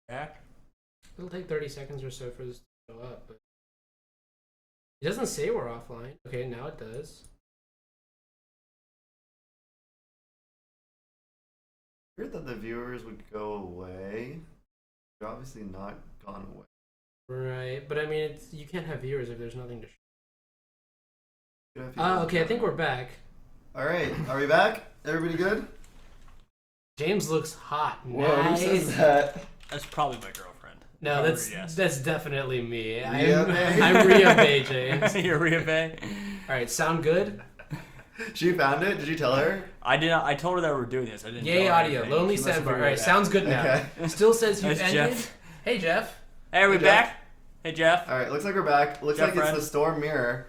Back. It'll take 30 seconds or so for this to go up, but it doesn't say we're offline. Okay, now it does. Weird that the viewers would go away. They're obviously not gone away. Right, but I mean, it's, you can't have viewers if there's nothing to show. Oh, Okay, I think we're back. All right, are we back? Everybody good? James looks hot. Whoa, Nice. who says that? That's probably my girlfriend. No, Probably, that's yes. that's definitely me. Rhea Bay? I'm Rhea Bay, James. You're Rhea Bay. All right, sound good? She found it? Did you tell her? I did not. I told her that we were doing this. I didn't. Yay, tell her audio. anything. Lonely She must have Sandbar. All figured right, it out. sounds good now. Okay. Still says you That's ended. Jeff. Hey, Jeff. Hey, are we Hey, Jeff. back? Hey, Jeff. All right, looks like we're back. Looks Jeff like friend. it's the storm mirror.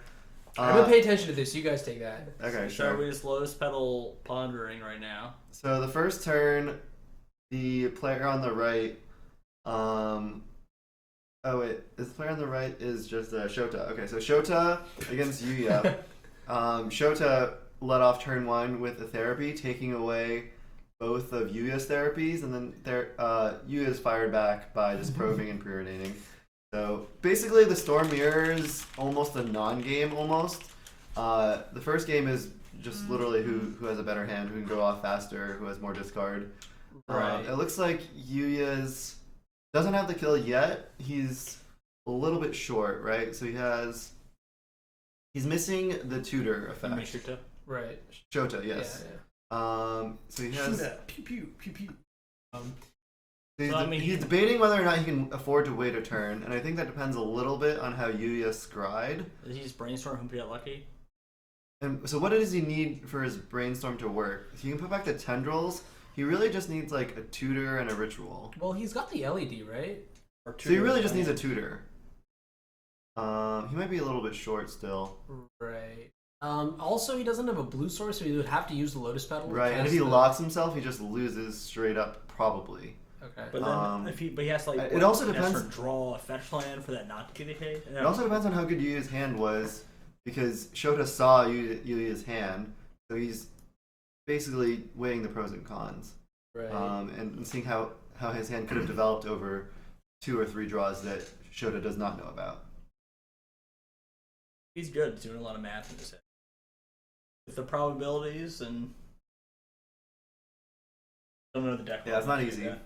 I'm gonna pay attention to this. You guys take that. Okay, So sure. we just lowest pedal pondering right now. So the first turn, the player on the right, oh wait, this player on the right is just Shota. Okay, so Shota against Yuya. Shota led off turn 1 with a therapy, taking away both of Yuya's therapies, and then Yuya's fired back by just probing and preordaining. So basically the Storm Mirror is almost a non-game almost. The first game is just literally who has a better hand, who can go off faster, who has more discard. Right. It looks like Yuya's doesn't have the kill yet. He's a little bit short, right? So he's missing the tutor effect. Mishita. Right. Shota, yes. Yeah, So he has. Pew pew pew pew. He's, So, I mean, he's debating whether or not he can afford to wait a turn, and I think that depends a little bit on how Yuya scryed. Did he just brainstorm him to get lucky? And so, what does he need for his brainstorm to work? He can put back the tendrils. He really just needs like a tutor and a ritual. Well, he's got the LED, right? Or So he really just needs a tutor. He might be a little bit short still. Right. Also, he doesn't have a blue source, so he would have to use the Lotus Petal. Right, and if he locks himself, he just loses straight up, probably. Okay. But then if he has to like it also he has to depends- draw a fetch land for that not to get hit. It also depends on how good Yuya's hand was, because Shota saw Yuya's hand, so he's basically weighing the pros and cons, Right. and seeing how his hand could have developed over 2 or 3 draws that Shota does not know about. He's good. He's doing a lot of math in his head. With the probabilities and don't know the deck. Yeah, it's not easy. I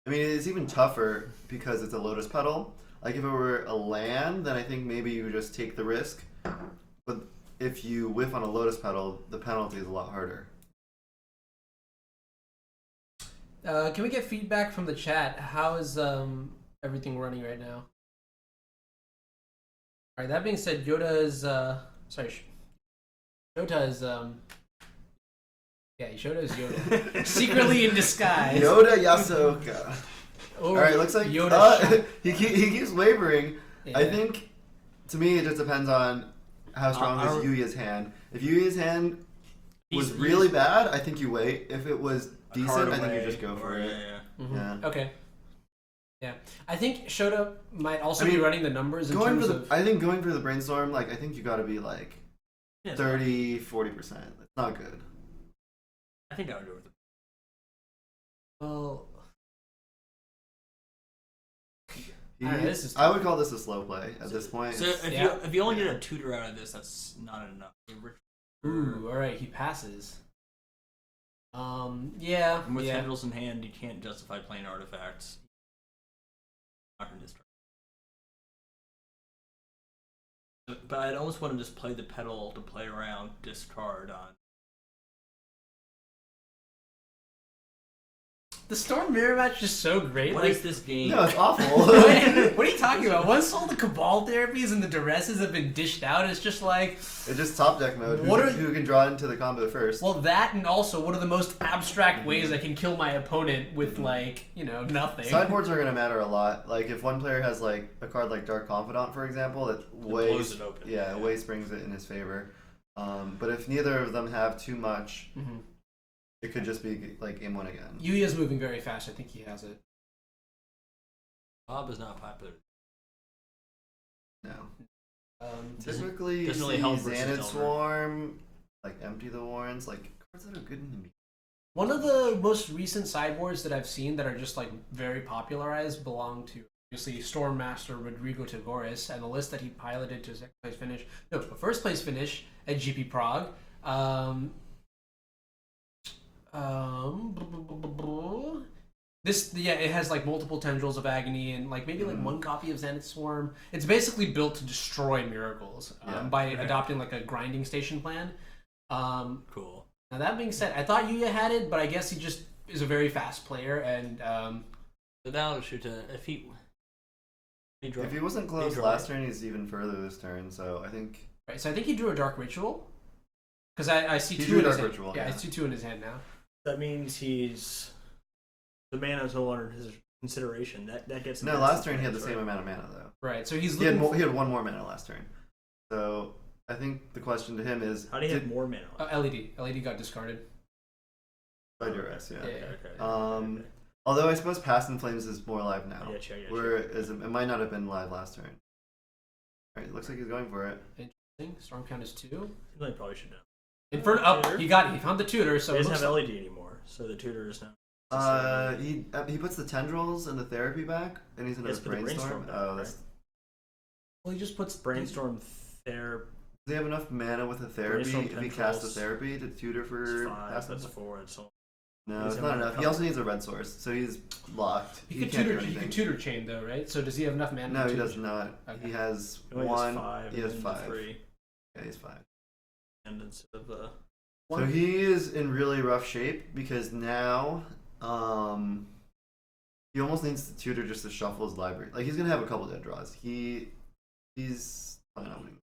mean, it's even tougher because it's a Lotus Petal. Like, if it were a land, then I think maybe you would just take the risk. But if you whiff on a Lotus Petal, the penalty is a lot harder. Can we get feedback from the chat? How is everything running right now? All right. That being said, Shota is Shota is Yoda, secretly in disguise. Yoda Yasuoka. Or All right, looks like Yoda. he keeps wavering. Yeah. I think, to me, it just depends on how strong is Yuya's hand. If Yuya's hand was really bad, I think you wait. If it was decent, I think you just go for it. Yeah. Mhm. Yeah. Okay. Yeah, I think Shota might also be running the numbers in Going terms for the, of. I think going for the brainstorm, like I think you got to be like Yeah, 30, 40%. It's not good. I think I would do it. Well, He- Alright, this is I would call this a slow play at this point. So It's- if you only get a tutor out of this, that's not enough. ooh, all right, he passes. Yeah, And with yeah. tendrils in hand, you can't justify playing artifacts. Not gonna discard. But I'd almost want to just play the pedal to play around discard on. The Storm Mirror match is so great. What like, is this game? No, it's awful. what are you talking about? Once all the Cabal therapies and the Duresses have been dished out, it's just like. It's just top deck mode. Who can draw into the combo first? Well, that and also, what are the most abstract ways I can kill my opponent with, like, nothing? Sideboards are going to matter a lot. Like, if one player has, like, a card like Dark Confidant, for example, that blows it open. Yeah, way springs it in his favor. But if neither of them have too much, it could just be, like, game 1 again. Yuya's moving very fast. I think he has it. Bob is not popular. No. Doesn't Typically, really you help see versus Xanad Delver. Swarm, like, empty the warrants, like, cards that are good in the One of the most recent sideboards that I've seen that are just like very popularized belong to obviously Stormmaster Rodrigo Tagoras, and the list that he piloted to second place finish, no, first place finish at GP Prague. This, yeah, it has like multiple tendrils of agony and like maybe like one copy of Zenith Swarm. It's basically built to destroy miracles by adopting like a grinding station plan. Cool. Now that being said, I thought Yuya had it, but I guess he just is a very fast player, and So now shoot if he wasn't close last turn, he's even further this turn. So I think. right. So I think he drew a Dark Ritual because I see He two drew in his Dark hand. Ritual, Yeah, yeah. I see two in his hand now. that means the mana is no longer his consideration. That gets him No, past last the turn he had the points, same right? amount of mana though. Right. So he's He had looking. he had one more mana last turn. So I think the question to him is, How do you have more mana? LED got discarded. by duress, yeah. Yeah. Okay. Although I suppose Past in Flames is more live now. I getcha. Whereas it might not have been live last turn. Alright, it looks like he's going for it. Interesting. Storm count is 2. He probably should know. Inferno. Oh, Tutor? he got it. He found the tutor. So He it doesn't looks have like, LED anymore, so the tutor is now. He puts the tendrils and the therapy back, and he's in Yes, a put the brainstorm. brainstorm back, Oh, that's. well, he just puts Brainstorm therapy. Does he have enough mana with the therapy Brainstorm if he casts the tendrils. therapy to tutor for? 5. Past That's in- 4. It's all. No, He's it's having not a enough. He couple- also needs a red source, so he's locked. He could can't do tutor. He anything. could tutor chain though, right? So does he have enough mana? No, to he tutor does not. Okay. He has He only one. has 5. He has and 5. 3. Yeah, he's 5. And instead of So One- he is in really rough shape because now, he almost needs to tutor just to shuffle his library. Like he's gonna have a couple dead draws. He's probably not winning.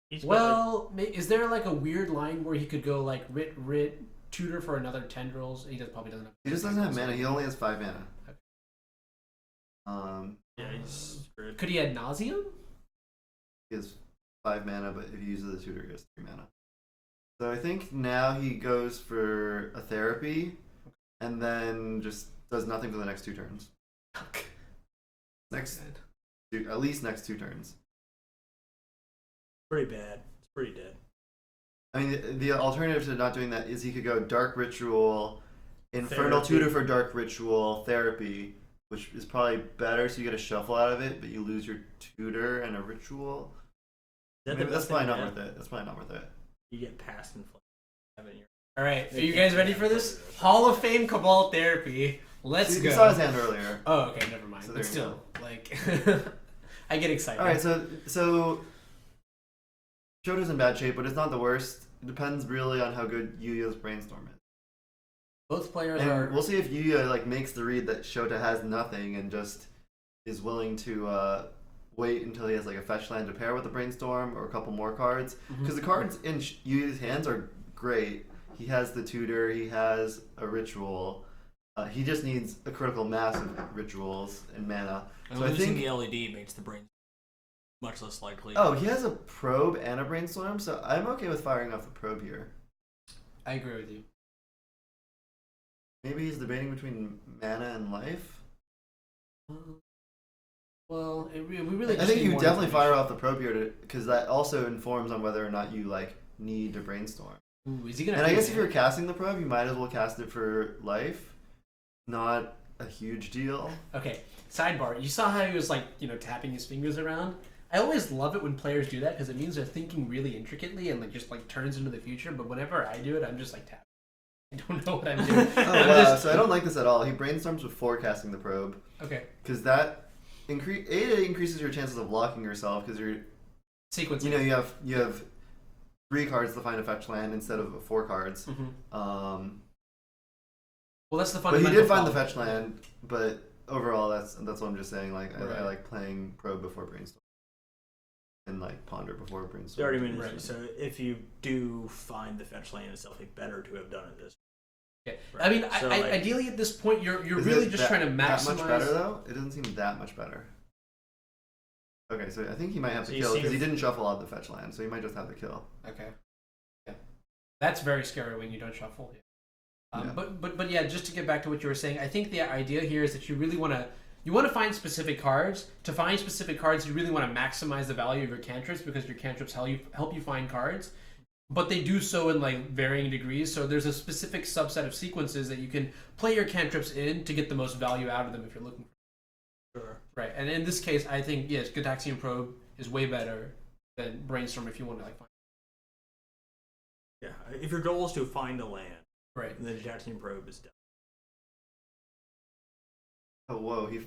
he's got, Well, is there like a weird line where he could go like writ tutor for another tendrils? He probably doesn't have. He just doesn't have mana. He only has 5 mana. Okay. yeah, he's screwed. Could he add nauseum? He has 5 mana, but if he uses the tutor, he has 3 mana. So I think now he goes for a therapy, and then just does nothing for the next 2 turns. Next, at least next 2 turns. Pretty bad. It's pretty dead. I mean, the alternative to not doing that is he could go Dark Ritual, Infernal Therapy. Tutor for Dark Ritual, Therapy, which is probably better, so you get a shuffle out of it, but you lose your Tutor and a Ritual. Is that Maybe the that's best probably thing not to worth it. That's probably not worth it. You get past and having your. All right, are you guys ready for this? Hall of Fame Cabal Therapy. Let's You go. saw his hand earlier. Oh, okay, never mind. So But there you still, like, I get excited. All right, so Shota's in bad shape, but it's not the worst. It depends really on how good Yuya's brainstorm is. Both players And are. we'll see if Yuya like makes the read that Shota has nothing and just is willing to wait until he has like a fetch land to pair with the brainstorm or a couple more cards. Because the cards in Yuya's hands are great. He has the tutor. He has a ritual. He just needs a critical mass of rituals and mana. And So I losing think. the LED makes the brain much less likely. Oh, he has a probe and a brainstorm, so I'm okay with firing off the probe here. I agree with you. Maybe he's debating between mana and life. Well, we really. I Just think need you more definitely fire information. off the probe here because that also informs on whether or not you like need to brainstorm. Ooh, is he gonna? And I pay guess if mana? you're casting the probe, you might as well cast it for life. Not a huge deal. Okay, sidebar. You saw how he was like, tapping his fingers around. I always love it when players do that because it means they're thinking really intricately and like just like turns into the future. But whenever I do it, I'm just like tapping. I don't know what I'm doing. Oh I'm wow! just- So I don't like this at all. He brainstorms before casting the probe Okay. because that increases your chances of locking yourself because you're Sequence. you have 3 cards to find a fetch land instead of 4 cards. Well, that's the But fundamental. he did find the flaw. fetch land. But overall, that's what I'm just saying. Like I Right. like playing probe before brainstorm and like ponder before The brainstorm. argument is Right. so if you do find the fetch lane, it's definitely better to have done it this. Okay. Right. I mean, So, like- ideally at this point, you're Is really it just trying to maximize. That much better though? It doesn't seem that much better. Okay, so I think he might have So to you kill see because he if- didn't shuffle out the fetch land, so he might just have to kill. Okay. Yeah. That's very scary when you don't shuffle. Yeah. But yeah, just to get back to what you were saying, I think the idea here is that you really want to find specific cards. To find specific cards, you really want to maximize the value of your cantrips because your cantrips help you find cards. but they do so in like varying degrees. So there's a specific subset of sequences that you can play your cantrips in to get the most value out of them if you're looking for. Sure. Right, and in this case, I think yes, Gataxian Probe is way better than Brainstorm if you want to like find. Yeah, if your goal is to find a land, Right. then the Gataxian Probe is done. Oh, whoa, he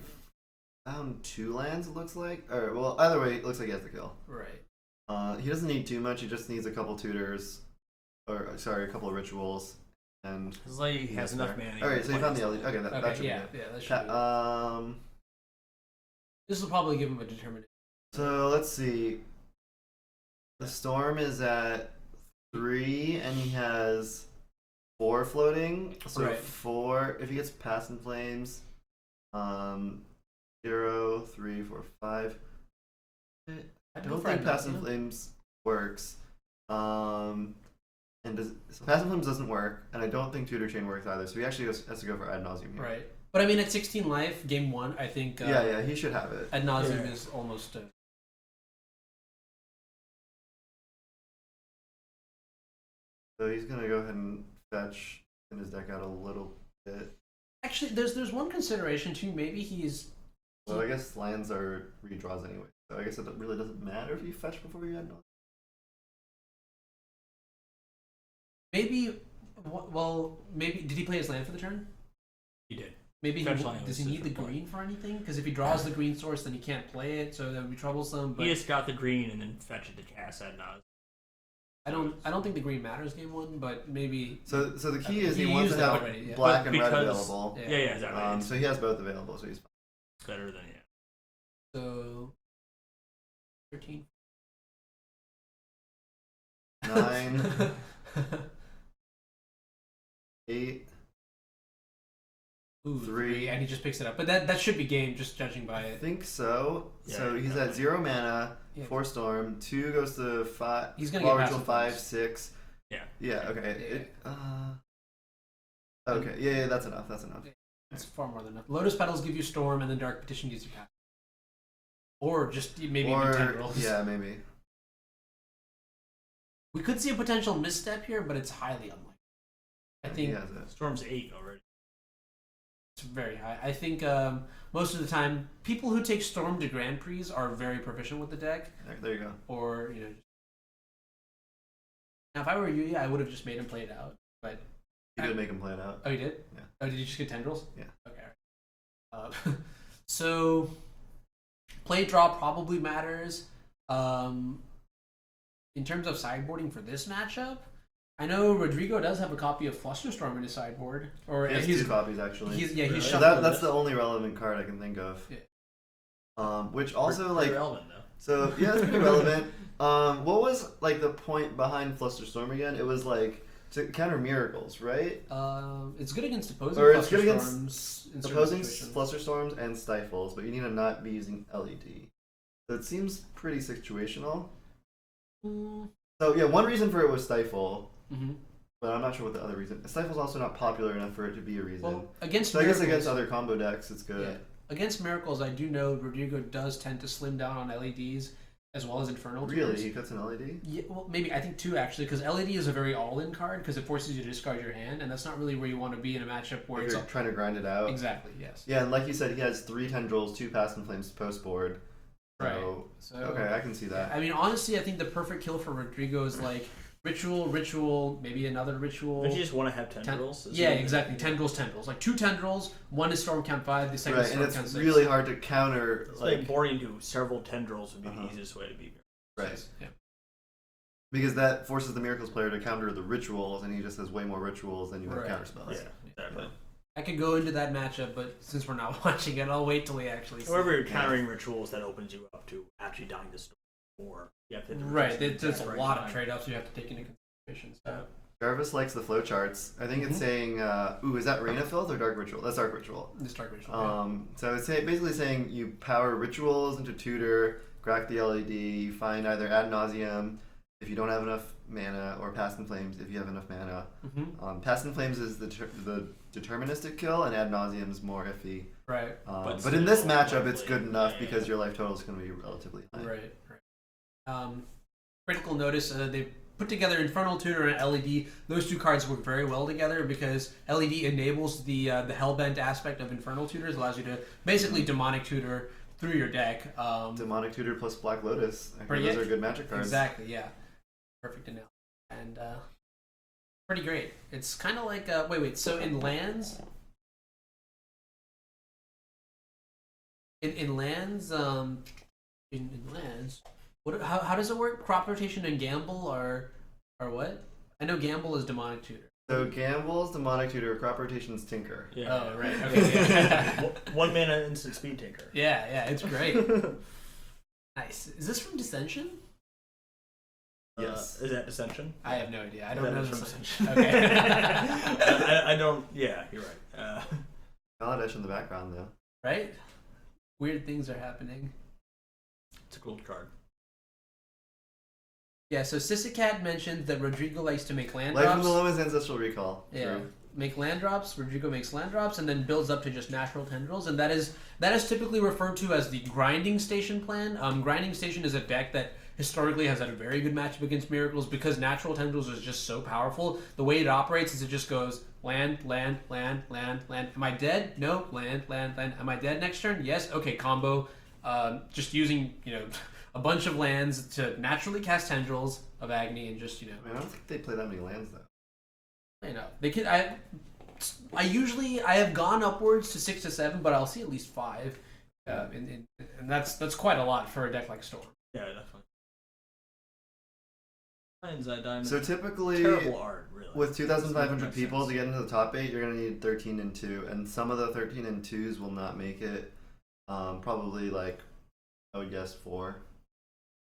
found 2 lands, it looks like. Or, well, either way, it looks like he has the kill. Right. He doesn't need too much, he just needs a couple tutors. Or, sorry, a couple of rituals. And It's like he has enough mana. Alright, so you found the LED. Okay, that should yeah, be yeah, that it. should be it. This will probably give him a determinant. So, let's see. The Storm is at 3, and he has 4 floating. So, Right. 4, if he gets Past in Flames, 0, 3, 4, 5. I don't think Past in Flames works. And so Past in Flames doesn't work, and I don't think Tutor Chain works either. So he actually has to go for Ad Nauseam here. Right. But I mean, at 16 life, game 1, I think. Yeah, he should have it. Ad nauseum is almost. So he's gonna go ahead and fetch in his deck out a little bit. Actually, there's one consideration too. Maybe he's. Well, I guess lands are redraws anyway. So I guess it really doesn't matter if you fetch before you Ad Nauseam. Maybe. Well, maybe did he play his land for the turn? He did. Maybe does he need the different green for anything? Because if he draws the green source, then he can't play it, so that would be troublesome. But He just got the green and then fetched it to cast Ad Nauseam. I don't think the green matters game 1, but maybe. So the key is He he wants used to it have already, yeah. black But and red because- available. Yeah, exactly. So he has both available, so he's fine. It's better than So. 13. 9, 8. Ooh, 3. and he just picks it up. But that should be game, just judging by I it. think so. Yeah, So he's at 0 mana, Yeah. 4 Storm, 2 goes to 5. He's gonna Claw get Ritual passive 5, first. 6. Yeah. Yeah. Okay. Okay. Yeah. That's enough. That's enough. It's far more than enough. Lotus Petals give you Storm, and then Dark Petition gives you Path. Or just maybe even Tendrils. Yeah, maybe. We could see a potential misstep here, but it's highly unlikely. I think he has it. it. Storm's 8 already. it's very high. I think most of the time, people who take Storm to Grand Prix are very proficient with the deck. There you go. Or, now if I were you, I would have just made him play it out. But You did make him play it out. oh, you did? Yeah. Oh, did you just get Tendrils? Yeah. Okay. So, play draw probably matters. In terms of sideboarding for this matchup, I know Rodrigo does have a copy of Flusterstorm in his sideboard. Or He has he's 2 copies actually. he's Really? he's So shuffled that's it. the only relevant card I can think of. Yeah. Which also Pretty like relevant though. so yeah, it's pretty relevant. What was like the point behind Flusterstorm again? It was like to counter miracles, right? It's good against opposing Or it's good against Flusterstorms in certain Opposing situations. Flusterstorms and Stifles, but you need to not be using LED. So it seems pretty situational. Mm-hmm. So yeah, one reason for it was Stifle, but I'm not sure what the other reason. Stifle's also not popular enough for it to be a reason. Well, against so I guess miracles, against other combo decks, it's good. yeah. Against miracles, I do know Rodrigo does tend to slim down on LEDs as well as Infernal Really, Tools. he cuts an LED? Yeah, well, maybe I think 2 actually, because LED is a very all-in card because it forces you to discard your hand, and that's not really where you want to be in a matchup where If it's you're all... trying to grind it out. Exactly. Yes. Yeah, and like you said, he has 3 Tendrils, 2 Past in Flames post board. So, Right. So okay, I can see that. I mean, honestly, I think the perfect kill for Rodrigo is like ritual, maybe another ritual. Don't you just want to have tendrils? Yeah, exactly. Tendrils. Like 2 tendrils. One is Storm Count 5. The second Right, is and Storm it's Count 6. really hard to counter. It's Like, like boarding to several tendrils would be Uh-huh. the easiest way to beat right. Yeah. Because that forces the Miracles player to counter the rituals, and he just has way more rituals than you have Right. counter spells. Yeah, exactly. I could go into that matchup, but since we're not watching it, I'll wait till we actually see. However, you're countering rituals, that opens you up to actually dying to storm more. You have to Right, there's a right lot of time. trade-offs you have to take into consideration. So. Jarvis likes the flowcharts. I think it's saying, is that Reign of Filth or Dark Ritual? That's Dark Ritual. This Dark Ritual. So it's basically saying you power rituals into Tutor, crack the LED, find either Ad Nauseam if you don't have enough mana, or Past in Flames if you have enough mana. Past in Flames is the deterministic kill, and Ad Nauseam is more iffy. Right. But in this still, matchup, it's roughly, good enough yeah. because your life total is going to be relatively high. Right. Critical notice, they put together Infernal Tutor and LED, those two cards work very well together because LED enables the Hellbent aspect of Infernal Tutors, allows you to basically Demonic Tutor through your deck. Demonic Tutor plus Black Lotus. I think those are good Magic cards. Exactly, yeah. Perfect analogy. And pretty great. It's kind of like wait. So in lands, in lands, what? How does it work? Crop rotation and gamble are what? I know gamble is Demonic Tutor. So Gamble's Demonic Tutor, Crop Rotation's Tinker. Yeah. Oh right. Okay. Yeah. One mana instant speed taker. Yeah. It's great. Nice. Is this from Dissension? Yes. Is that Dissension? I have no idea. I don't know from Dissension. Dissension. Okay. I don't. Yeah, you're right. Kaladesh in the background though. Right? Weird things are happening. It's a cool card. Yeah, so Sissicat mentioned that Rodrigo likes to make land Life drops. from the Low is Ancestral Recall. Yeah, True. make land drops. Rodrigo makes land drops and then builds up to just natural tendrils, and that is typically referred to as the Grinding Station plan. Grinding Station is a deck that historically has had a very good matchup against Miracles because natural tendrils is just so powerful. The way it operates is it just goes land. Am I dead? No. Land. Am I dead next turn? Yes. Okay. Combo. Just using a bunch of lands to naturally cast tendrils of Agni and just I mean, I don't think they play that many lands though. they can. I have gone upwards to 6 to 7, but I'll see at least 5, and that's quite a lot for a deck like Storm. Yeah, definitely. Diamond. So typically, Terrible art, really. with 2,500 Makes people sense. to get into the top 8, you're going to need 13 and 2, and some of the 13 and 2s will not make it. Probably like, I would guess 4.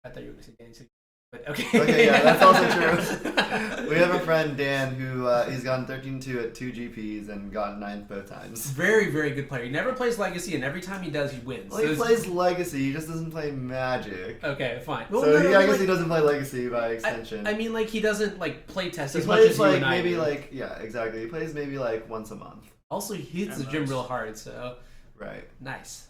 I thought you were going to say dancing, but okay. Okay, yeah, that's also true. We have a friend, Dan, who he's gotten 13-2 at 2 GPs and gotten 9th both times. Very, very good player. He never plays Legacy, and every time he does, he wins. Well, he plays Legacy, he just doesn't play Magic. Okay, fine. So I guess he doesn't play Legacy by extension. I mean, like, he doesn't, like, play test He as much as plays you and I maybe do. yeah, exactly. He plays maybe once a month. Also, he hits the Yeah, gym nice. real hard, so Right. nice.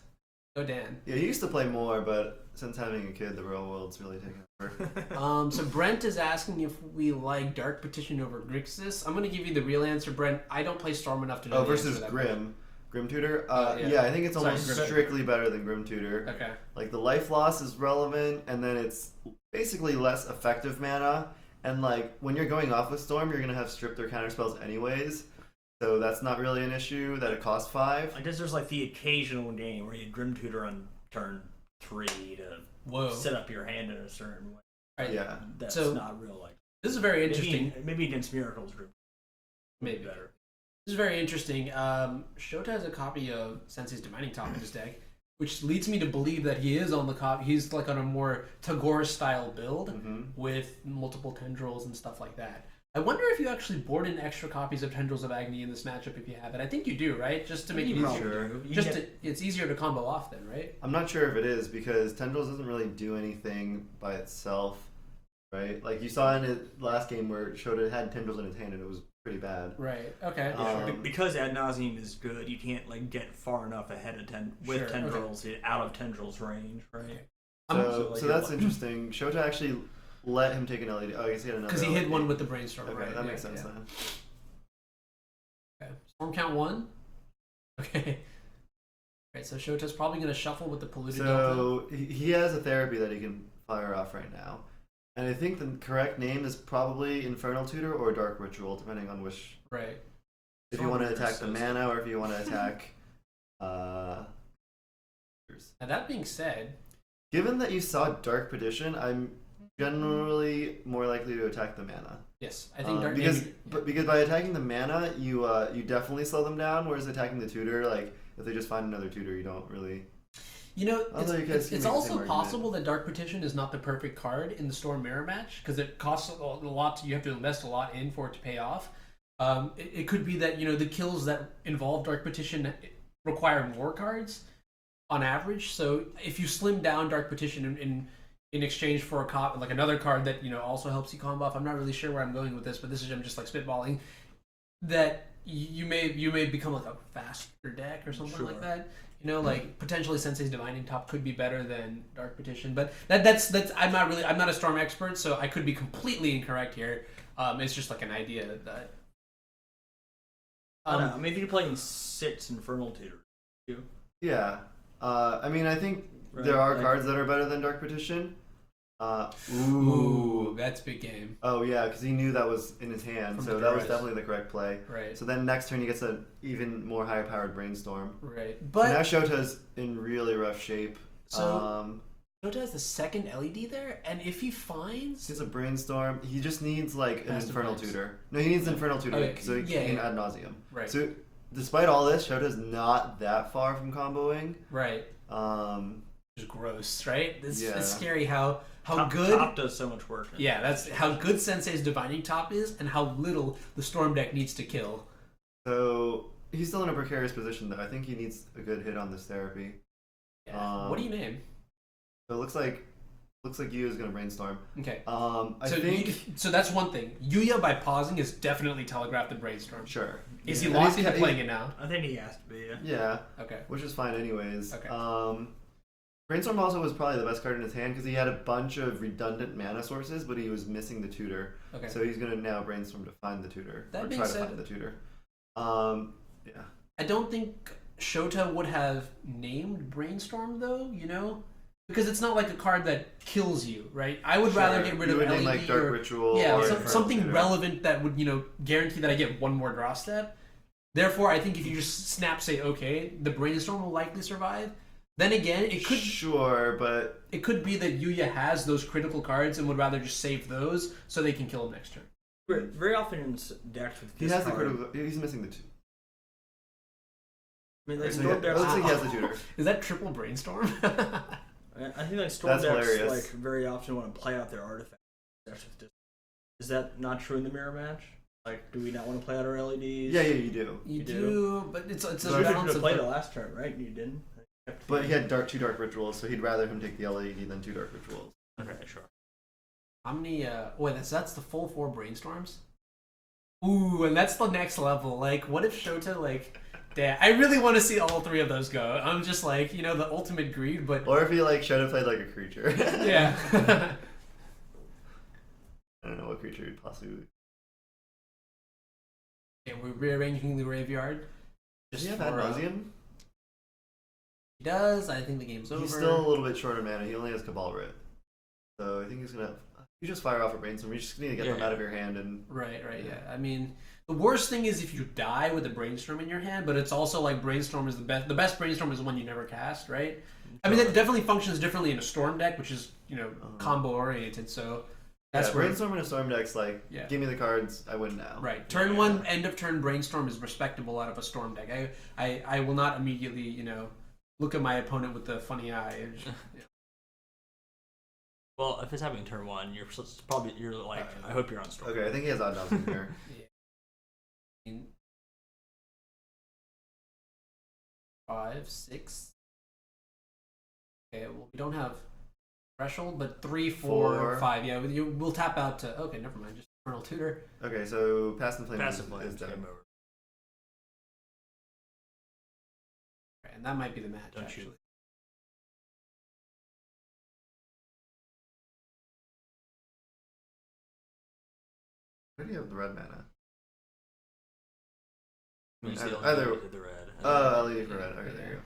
Go Dan. Yeah, he used to play more, but since having a kid, the real world's really taken over. So Brent is asking if we like Dark Petition over Grixis. I'm going to give you the real answer, Brent. I don't play Storm enough to know Oh, the answer versus to that Grim. Grim Tutor? yeah. Yeah, I think it's Sorry, almost Grim. strictly better than Grim Tutor. question. Okay. Like, the life loss is relevant, and then it's basically less effective mana. And, like, when you're going off with Storm, you're going to have stripped or counter spells anyways. So that's not really an issue that it costs 5. I guess there's like the occasional game where you Grim Tutor on turn 3 to set up your hand in a certain way. Right. Yeah. That's So- not real like. This is very interesting. Maybe against Miracles Grim. Maybe. Better. This is very interesting. Shota has a copy of Sensei's Divining Top in his deck, which leads me to believe that he is on the copy. He's like on a more Tagore style build with multiple tendrils and stuff like that. I wonder if you actually board in extra copies of Tendrils of Agni in this matchup if you have it. I think you do, right? Just to make it easier. Sure. It's easier to combo off then, right? I'm not sure if it is, because Tendrils doesn't really do anything by itself, right? Like, you saw in the last game where Shota had Tendrils in his hand and it was pretty bad. Right. Okay. Because Ad Nauseam is good, you can't like get far enough ahead of tendrils out of tendrils range, right? So that's interesting. Shota actually let him take an LED. Oh, I guess he had another. Because he hit LED. one with the brainstorm. Okay, right? that makes sense then. Okay. Storm count 1. Okay. Right. So Shota's probably going to shuffle with the polluted. So he has a therapy that he can fire off right now, and I think the correct name is probably Infernal Tutor or Dark Ritual, depending on which. Right. If you want to attack the mana or if you want to attack. Now that being said, Given that you saw Dark Petition, I'm generally more likely to attack the mana. yes, I think Dark because by attacking the mana, you definitely slow them down. Whereas attacking the tutor, like if they just find another tutor, you don't really. You know, Although you guys can it's make the also same possible that Dark Petition is not the perfect card in the Storm Mirror match because it costs a lot. You have to invest a lot in for it to pay off. It could be that the kills that involve Dark Petition require more cards on average. So if you slim down Dark Petition in exchange for like another card that also helps you combo off, I'm not really sure where I'm going with this, but I'm just like spitballing. That you may become like a faster deck or something like that. You know, like potentially Sensei's Divining Top could be better than Dark Petition, but that's I'm not a Storm expert, so I could be completely incorrect here. It's just like an idea that. I don't know. I mean, if you're playing 6 Infernal Tutor, too. Yeah. I mean, I think there are cards that are better than Dark Petition. Ooh, that's big game. Oh yeah, because he knew that was in his hand, so that was definitely the correct play. Right. So then next turn he gets an even more high-powered Brainstorm. Right. But But now Shota's in really rough shape. So Shota has the second LED there, and if he finds He's a Brainstorm. He just needs like an Master Infernal Blaze. Tutor. No, he needs Infernal Tutor Okay, so he can ad nauseum. Right. So despite all this, Shota's not that far from comboing. right, just gross, right? It's scary how good Top does so much work. Yeah, that's how good Sensei's Divining Top is, and how little the Storm deck needs to kill. So he's still in a precarious position, though. I think he needs a good hit on this therapy. Yeah. What do you name? So it looks like Yu is going to Brainstorm. Okay. I think so. That's one thing. Yuya by pausing is definitely telegraphed the Brainstorm. sure. Is he locked into playing it now? I think he has to be. Yeah. Okay. Which is fine, anyways. Okay. Brainstorm also was probably the best card in his hand because he had a bunch of redundant mana sources, but he was missing the tutor. Okay. So he's going to now Brainstorm to find the tutor. That or being try to said- find the tutor. Yeah. I don't think Shota would have named Brainstorm though. You know. Because it's not like a card that kills you, right? I would rather get rid You of would LED name, like, Dark or Ritual yeah, or something Infernal Tutor. relevant that would guarantee that I get one more draw step. Therefore, I think if you just snap say okay, the Brainstorm will likely survive. Then again, it could Sure, but it could be that Yuya has those critical cards and would rather just save those so they can kill him next turn. Very often in decks with he this has the card, critical. He's missing the two. I mean, like So Storm it decks. looks like he has the tutor. Is that triple Brainstorm? I think like Storm That's decks hilarious. like very often want to play out their artifacts. Is that not true in the mirror match? Like, do we not want to play out our LEDs? Yeah, you do. You do? do, but it's a So you balance should of play the last turn, right? You didn't. But he had two dark rituals, so he'd rather him take the LED than 2 dark rituals. Okay, sure. how many wait, that's the full 4 Brainstorms? Ooh, and that's the next level. Like, what if Shota damn, I really want to see all 3 of those go. I'm just like, the ultimate greed, but Or if he should have played like a creature. yeah. I don't know what creature he'd possibly. Okay, we're rearranging the graveyard. Does he have for, ad nauseum? He does. I think the game's over. He's still a little bit short of mana. He only has Cabal Writ. So I think he's gonna. You just fire off a Brainstorm. You just need to get them out of your hand and. Right, yeah. I mean, the worst thing is if you die with a Brainstorm in your hand, but it's also like Brainstorm is the best. The best Brainstorm is the one you never cast, right? I mean, that definitely functions differently in a Storm deck, which is combo oriented. So that's where Brainstorm in a Storm deck's give me the cards, I win now. right. Turn 1, end of turn Brainstorm is respectable out of a Storm deck. I will not immediately look at my opponent with the funny eye. And just, Well, if it's happening turn 1, you're like, I hope you're on Storm. Okay, I think he has odd nauseam here. yeah. 5, 6. Okay, well, we don't have threshold, but 3, 4, 4. 5. Yeah, we'll tap out to. Okay, never mind. Just Eternal Tutor. Okay, so Pass and Flame Passive is Flames, dead. game over. Right, and that might be the match. Don't actually. shoot. Where do you have the red mana? You see Either- the red. Oh, LED for red. Okay, there you go.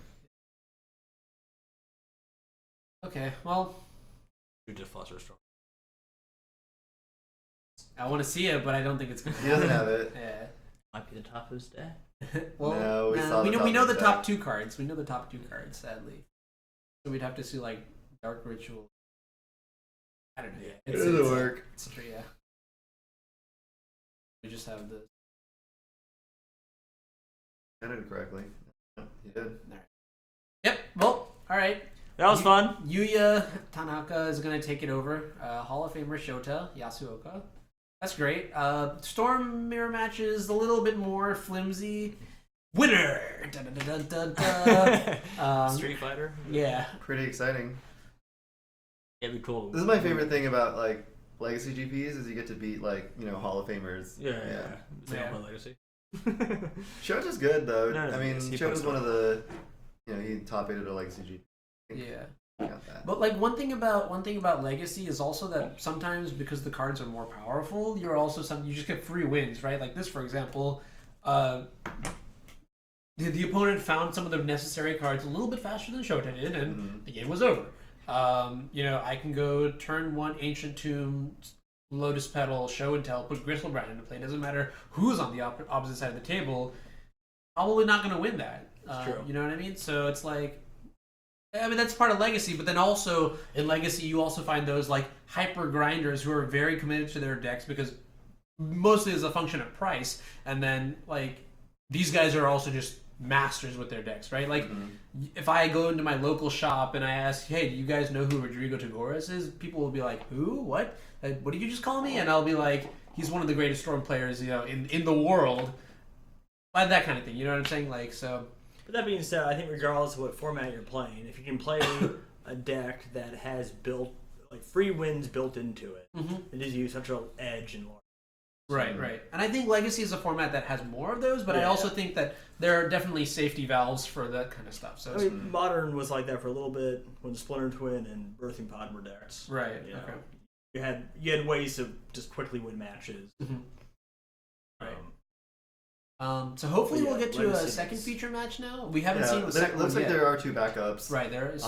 Okay, well, You just Fluster Storm. I want to see it, but I don't think it's gonna. He doesn't have it. Yeah. Might be the top of his day. Well, No, we nah, saw the we top know of the the top deck. 2 cards. We know the top 2 cards, sadly. So we'd have to see Dark Ritual. I don't know. It doesn't work. It's true, yeah. We just have the. I did it correctly. No, you did. Yep. Well, all right. That was fun. Yuya Tanaka is going to take it over. Hall of Famer Shota Yasuoka. That's great. Storm mirror matches a little bit more flimsy. Winner! Dun, dun, dun, dun, dun. Street Fighter. Yeah. Pretty exciting. It'd be cool. This is my favorite thing about legacy GPs is you get to beat Hall of Famers. Yeah. Yeah. My legacy. Shota's good though. No, I mean, yes, he Shota's plays one of the he top 8'd a Legacy G. Yeah. Got that. But like one thing about Legacy is also that sometimes because the cards are more powerful, you just get free wins, right? Like this, for example, the opponent found some of the necessary cards a little bit faster than Shota did, and the game was over. I can go turn 1 Ancient Tomb, Lotus Petal, Show and Tell, put Gristlebrand into play. It doesn't matter who's on the opposite side of the table. Probably not going to win that. True. You know what I mean? So it's like, I mean, that's part of Legacy, but then also in Legacy, you also find those like hyper grinders who are very committed to their decks because mostly as a function of price, and then like these guys are also just masters with their decks, right? Like if I go into my local shop and I ask, hey, do you guys know who Rodrigo Tagores is? People will be like, who? What? What did you just call me? And I'll be like, he's one of the greatest Storm players, in the world. Like that kind of thing, you know what I'm saying? Like, so. But that being said, I think regardless of what format you're playing, if you can play a deck that has free wins built into it, it gives you such an edge in life. Right. And I think Legacy is a format that has more of those, but I also think that there are definitely safety valves for that kind of stuff. So Modern was like that for a little bit when Splinter Twin and Birthing Pod were decks. Right. Okay. You had ways to just quickly win matches. Right. So hopefully we'll get to a second feature match now. We haven't seen the second looks one like yet. there are 2 backups. Right there. So